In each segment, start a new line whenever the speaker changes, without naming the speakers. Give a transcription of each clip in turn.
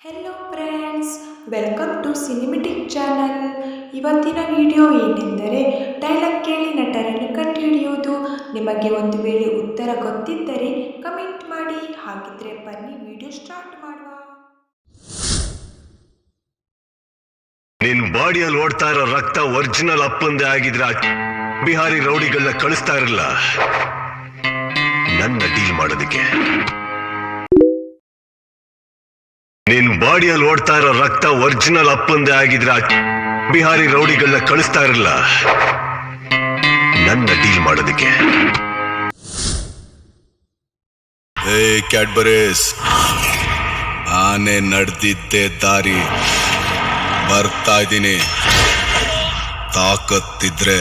Hello friends, welcome to cinematic channel. ಇವತ್ತಿನ video ಏನೆಂದರೆ dialogue ಕೇಳಿ ನಟರನ್ನು ಕಂಡುಹಿಡಿಯುವುದು. ನಿಮಗೆ ಒಂದು ವೇಳೆ ಉತ್ತರ ಗೊತ್ತಿದ್ದರೆ ಕಮೆಂಟ್ ಮಾಡಿ. ಹಾಗಿದ್ರೆ ಬನ್ನಿ ವಿಡಿಯೋ ಸ್ಟಾರ್ಟ್ ಮಾಡುವ.
ನಿನ್ ಬಾಡಿಯಲ್ಲಿ ಓಡ್ತಾ ಇರೋ ರಕ್ತ ಒರಿಜಿನಲ್ ಅಪ್ಪಂದೇ ಆಗಿದ್ರೆ ಬಿಹಾರಿ ರೌಡಿಗಳನ್ನ ಕಳಿಸ್ತಾ ಇರಲ್ಲ ನನ್ನ ಡೀಲ್ ಮಾಡೋದಕ್ಕೆ. ನಿನ್ ಬಾಡಿಯಲ್ಲಿ ಓಡ್ತಾ ಇರೋ ರಕ್ತ ಒರಿಜಿನಲ್ ಅಪ್ಪಂದೇ ಆಗಿದ್ರೆ ಬಿಹಾರಿ ರೌಡಿಗಳನ್ನ ಕಳಿಸ್ತಾ ಇರಲ್ಲ ನನ್ನ ಡೀಲ್ ಮಾಡೋದಕ್ಕೆ.
ಏ ಕ್ಯಾಡ್ಬರೀಸ್, ಆನೆ ನಡೆದಿದ್ದೆ ದಾರಿ ಬರ್ತಾ ಇದ್ದೀನಿ. ತಾಕತ್ತಿದ್ರೆ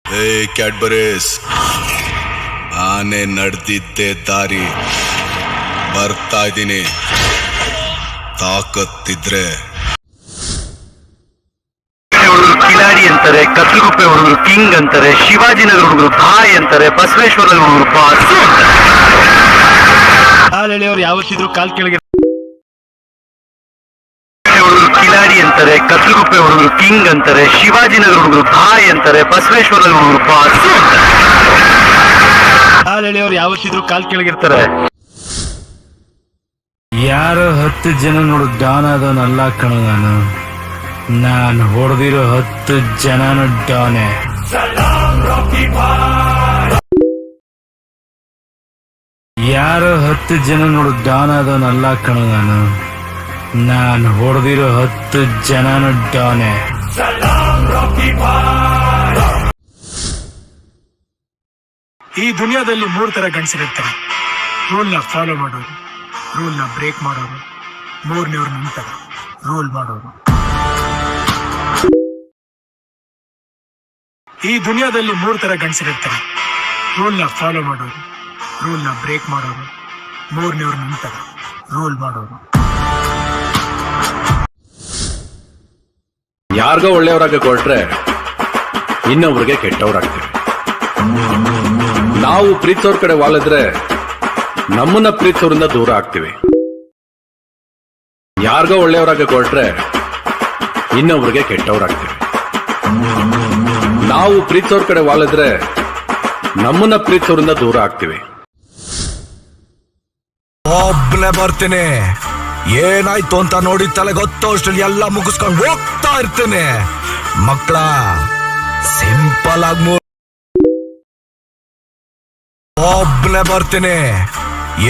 ಏ ಕ್ಯಾಡ್ಬರೀಸ್, ಆನೆ ನಡೆದಿದ್ದೆ ದಾರಿ ಬರ್ತಾ ಇದ್ದೀನಿ. ತಾಕತ್ತಿದ್ರೆ
ಹುಡುಗರು ಕಿಲಾಡಿ ಅಂತಾರೆ, ಕತ್ಲುಗುಪ್ಪೆ ಹುಡುಗರು ಕಿಂಗ್ ಅಂತಾರೆ, ಶಿವಾಜಿನಗರ ಹುಡುಗರು ಭಾಯ್ ಅಂತಾರೆ, ಬಸವೇಶ್ವರ ಹುಡುಗರು ಬಾಸ್.
ಹಾಲೆಳೆಯವರು ಯಾವತ್ತಿದ್ರು ಕಾಲ್ ಕೆಳಗೆ
ಹುಡುಗರು ಕಿಲಾಡಿ ಅಂತಾರೆ, ಕತ್ಲುಗುಪ್ಪೆ ಹುಡುಗರು ಕಿಂಗ್ ಅಂತಾರೆ, ಶಿವಾಜಿನಗರ ಹುಡುಗರು ಭಾಯ್ ಅಂತಾರೆ, ಬಸವೇಶ್ವರ ಹುಡುಗರು ಬಾಸ್.
ಹಾಲೆಳೆಯವರು ಯಾವತ್ತಿದ್ರು ಕಾಲ್ ಕೆಳಗಿರ್ತಾರೆ.
ಯಾರೋ 10 ಜನ ನೋಡು ಡಾನ್ ಆದವನಲ್ಲ ಕಣ ನಾನು ಹೊಡೆದಿರೋ 10 ಜನನು ಡಾನೆ. ಯಾರೋ 10 ಜನ ನೋಡು ಡಾನ್ ಆದವನಲ್ಲ ಕಣ ನಾನು ಹೊಡೆದಿರೋ 10 ಜನನು ಡಾನೆ.
ಈ ದುನಿಯಾದಲ್ಲಿ 3 ತರ ಗಂಡಸರಿರ್ತಾರೆ. ರೂಲ್ನ ಫಾಲೋ ಮಾಡೋರು, ರೂಲ್ನ ಬ್ರೇಕ್ ಮಾಡೋರು, ಮೂರನೇವ್ರ ನಂತರ ರೂಲ್ ಮಾಡೋರು. ಈ ದುನಿಯಾದಲ್ಲಿ 3 ತರ ಗಂಡಸರಿರ್ತಾರೆ. ರೂಲ್ನ ಫಾಲೋ ಮಾಡೋರು, ರೂಲ್ನ ಬ್ರೇಕ್ ಮಾಡೋರು, ಮೂರನೇವ್ರ ನಂತರ ರೂಲ್ ಮಾಡೋರು.
ಯಾರಿಗೋ ಒಳ್ಳೆಯವರಾಗ ಕೊಟ್ರೆ ಇನ್ನೊಬ್ರಿಗೆ ಕೆಟ್ಟವರಾಗ್ತೀವಿ. ನಾವು ಪ್ರೀತಿಸೋರ್ ಕಡೆ ವಾಲಿದ್ರೆ ನಮ್ಮನ್ನ ಪ್ರೀತಿಸೋರಿಂದ ದೂರ ಆಗ್ತೀವಿ. ಯಾರಿಗೋ ಒಳ್ಳೆಯವರಾಗ ಕೊಟ್ರೆ ಇನ್ನೊಬ್ರಿಗೆ ಕೆಟ್ಟವರಾಗ್ತೀವಿ. ನಾವು ಪ್ರೀತಿಸೋರ್ ಕಡೆ ವಾಲಿದ್ರೆ ನಮ್ಮನ್ನ ಪ್ರೀತಿಸೋರಿಂದ ದೂರ ಆಗ್ತೀವಿ.
ಒಬ್ನೇ ಬರ್ತೀನಿ, ಏನಾಯ್ತು ಅಂತ ನೋಡಿ ತಲೆ ಗೊತ್ತೋ ಅಷ್ಟರಲ್ಲಿ ಎಲ್ಲ ಮುಗಿಸ್ಕೊಂಡು ಹೋಗ್ತಾ ಇರ್ತೀನಿ. ಮಕ್ಕಳ ಸಿಂಪಲ್ ಆಗಿ ಒಬ್ನೇ ಬರ್ತೀನಿ,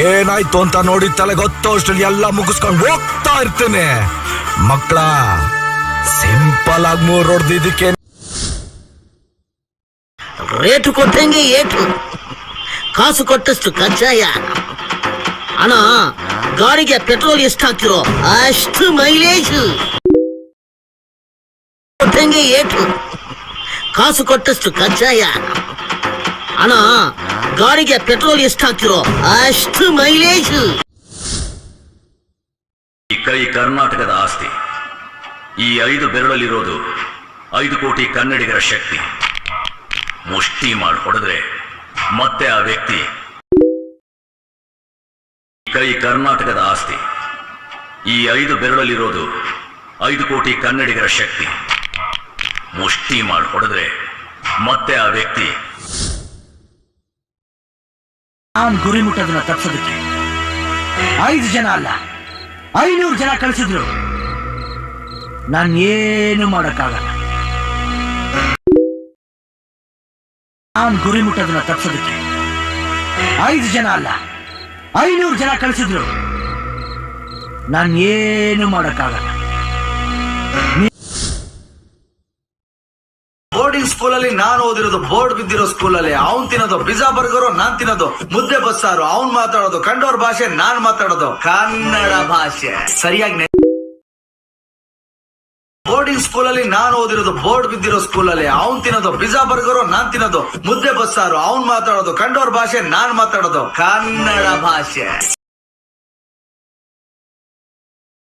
ಏನಾಯ್ತು ಅಂತ ನೋಡಿ ತಲೆ ಗೊತ್ತೋ ಅಷ್ಟರಲ್ಲಿ ಎಲ್ಲ ಮುಗಿಸ್ಕೊಂಡು ಹೋಗ್ತಾ ಇರ್ತೀನಿ. ಮಕ್ಕಳ ಸಿಂಪಲ್ ಆಗಿ 3 ಹೊಡೆದಿದ್ದಕ್ಕೆ
ರೇಟು ಕೊಟ್ಟಂಗೆ ಏಟು, ಕಾಸು ಕೊಟ್ಟಷ್ಟು ಕಜ್ಜಾಯ. ಅಣ್ಣ, ಗಾಡಿಗೆ ಪೆಟ್ರೋಲ್ ಎಷ್ಟು ಹಾಕಿರೋ ಅಷ್ಟು ಮೈಲೇಜ್. ಕೊಟ್ಟಂಗೆ ಏಟು, ಕಾಸು ಕೊಟ್ಟಷ್ಟು ಕಜ್ಜಾಯ. ಅಣ್ಣ, ಗಾಡಿಗೆ ಪೆಟ್ರೋಲ್ ಎಷ್ಟು ಹಾಕಿರೋ ಅಷ್ಟು ಮೈಲೇಜ್.
ಈ ಕೈ ಕರ್ನಾಟಕದ ಆಸ್ತಿ. ಈ 5 ಬೆರಳಲ್ಲಿರೋದು 5 ಕೋಟಿ ಕನ್ನಡಿಗರ ಶಕ್ತಿ. ಮುಷ್ಟಿ ಮಾಡಿ ಹೊಡೆದ್ರೆ ಮತ್ತೆ ಆ ವ್ಯಕ್ತಿ. ಕೈ ಕರ್ನಾಟಕದ ಆಸ್ತಿ. ಈ 5 ಬೆರಳಲ್ಲಿರೋದು 5 ಕೋಟಿ ಕನ್ನಡಿಗರ ಶಕ್ತಿ. ಮುಷ್ಟಿ ಮಾಡಿ ಹೊಡೆದ್ರೆ ಮತ್ತೆ ಆ ವ್ಯಕ್ತಿ.
ನಾನ್ ಗುರಿ ಮುಟ್ಟೋದನ್ನ ತಪ್ಪಿಸೋದಕ್ಕೆ 5 ಜನ ಅಲ್ಲ 500 ಜನ ಕಳಿಸಿದ್ರು ನಾನು ಏನು ಮಾಡಕ್ಕಾಗಲ್ಲ. ನಾನ್ ಗುರಿ ಮುಟ್ಟೋದನ್ನ ತಪ್ಪಿಸೋದಕ್ಕೆ 5 ಜನ ಅಲ್ಲ 500 ಜನ ಕಳಿಸಿದ್ರು ನಾನು ಏನು ಮಾಡಕ್ಕಾಗಲ್ಲ.
ಬೋರ್ಡಿಂಗ್ ಸ್ಕೂಲಲ್ಲಿ ನಾನು ಓದಿರೋದು ಬೋರ್ಡ್ ಬಿದ್ದಿರೋ ಸ್ಕೂಲಲ್ಲಿ. ಅವ್ನ್ ತಿನ್ನೋದು ಪಿಜ್ಜಾ ಬರ್ಗರು, ನಾನ್ ತಿನ್ನೋದು ಮುದ್ದೆ ಬಸ್ಸಾರು. ಅವ್ನ್ ಮಾತಾಡೋದು ಕಂಡೋರ್ ಭಾಷೆ, ನಾನ್ ಮಾತಾಡೋದು ಕನ್ನಡ ಭಾಷೆ. ಸರಿಯಾಗಿ ಬೋರ್ಡಿಂಗ್ ಸ್ಕೂಲಲ್ಲಿ ನಾನು ಓದಿರೋದು ಬೋರ್ಡ್ ಬಿದ್ದಿರೋ ಸ್ಕೂಲಲ್ಲಿ. ಅವ್ನ್ ತಿನ್ನೋದು ಪಿಜ್ಜಾ ಬರ್ಗರು, ನಾನ್ ತಿನ್ನೋದು ಮುದ್ದೆ ಬಸ್ಸಾರು. ಅವ್ನ್ ಮಾತಾಡೋದು ಕಂಡೋರ್ ಭಾಷೆ, ನಾನ್ ಮಾತಾಡೋದು ಕನ್ನಡ ಭಾಷೆ.